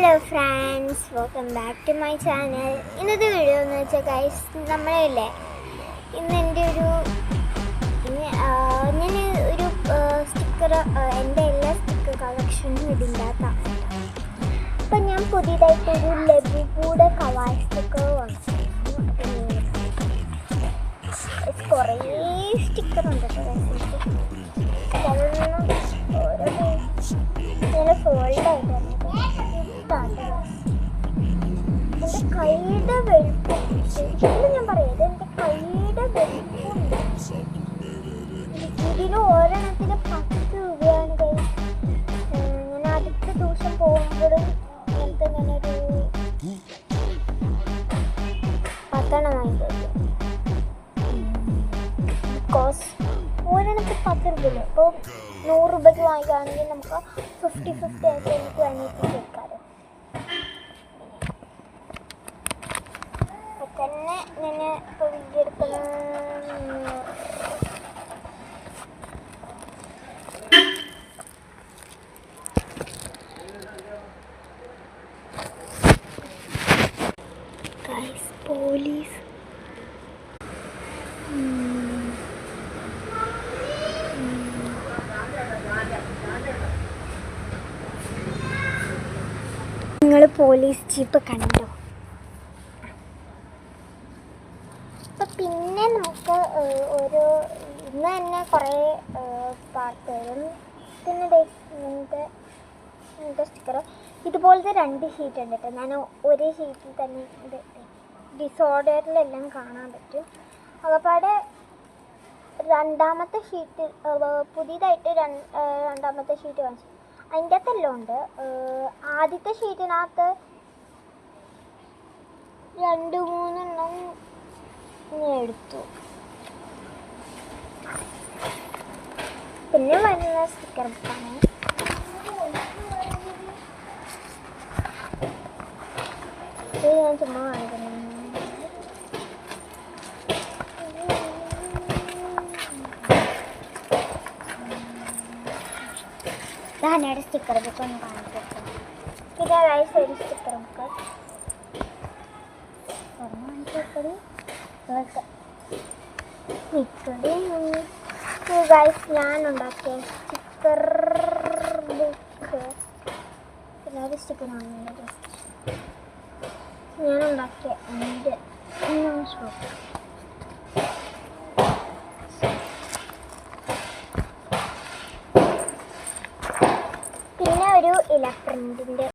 Hello friends, welcome back to my channel. ഇന്നത്തെ video എന്ന് വെച്ചാൽ ഗൈസ്, നമ്മളല്ലേ ഇന്ന് എൻ്റെ ഞാൻ ഒരു സ്റ്റിക്കർ, എൻ്റെ എല്ലാ സ്റ്റിക്കർ കളക്ഷനും ഇതിൻ്റെ അകത്താണ്. അപ്പം ഞാൻ പുതിയതായിട്ടൊരു ലഘുകൂടെ കവായ് സ്റ്റിക്കർ വാങ്ങിച്ചിരുന്നു. കുറേ സ്റ്റിക്കറുണ്ട് ഓരോ ഇങ്ങനെ ഫോൾഡായിട്ട് എൻ്റെ കൈയുടെ വെളുപ്പം ഞാൻ പറയാം, എൻ്റെ കൈയുടെ വെളുപ്പുണ്ട്. ഇതിന് ഒരെണ്ണത്തിന് 10 രൂപയാണ് കൈ. ഞാൻ അടുത്ത ദിവസം പോകുമ്പോഴും അങ്ങനത്തെ ഇങ്ങനൊരു 10 വാങ്ങിക്കും. ബിക്കോസ് ഒരെണ്ണത്തിന് 10 രൂപയില്ല. അപ്പോൾ 100 രൂപയ്ക്ക് വാങ്ങിക്കുകയാണെങ്കിൽ നമുക്ക് 50-50 ആയിട്ട് എനിക്ക് വേണമെങ്കിൽ കേൾക്കാമല്ലോ. അപ്പം തന്നെ ഞാൻ ഇപ്പോൾ വീഡിയോ എടുക്കുന്ന പോലീസ് നിങ്ങൾ പോലീസ് ജീപ്പ് കണ്ടോ? അപ്പം പിന്നെ നമുക്ക് ഒരു ഇന്ന് തന്നെ കുറേ പാർട്ടുകളും പിന്നെ ഇങ്ങനത്തെ സ്റ്റിക്കർ ഇതുപോലത്തെ 2 ഷീറ്റ് ഉണ്ട് കേട്ടോ. ഞാൻ ഒരേ ഷീറ്റിൽ തന്നെ ഇത് ഡിസോർഡറിലെല്ലാം കാണാൻ പറ്റും. അതുപാടെ രണ്ടാമത്തെ ഷീറ്റ് പുതിയതായിട്ട് രണ്ടാമത്തെ ഷീറ്റ് വാങ്ങിച്ചു. അതിൻ്റെ അകത്തെല്ലാം ഉണ്ട്. ആദ്യത്തെ ഷീറ്റിനകത്ത് 2-3 എണ്ണം ഞാൻ എടുത്തു. പിന്നെ വരുന്ന സ്റ്റിക്കർ ബുക്കാണ്. ഇത് ഞാൻ ചുമ്മാ കാണിക്കുന്നു. ധാനയുടെ സ്റ്റിക്കർ ബുക്ക് ഒന്ന് കാണിച്ചു. പിന്നെ ഗൈസ് ഒരു സ്റ്റിക്കർ ബുക്ക് ഗൈസ് ഞാൻ ഉണ്ടാക്കിയ സ്റ്റിക്കർ ബുക്ക്. പിന്നെ ഒരു സ്റ്റിക്കർ ഞാൻ ഉണ്ടാക്കിയ പിന്നെ ഒരു ഇലക്ട്രിക്കിൻ്റെ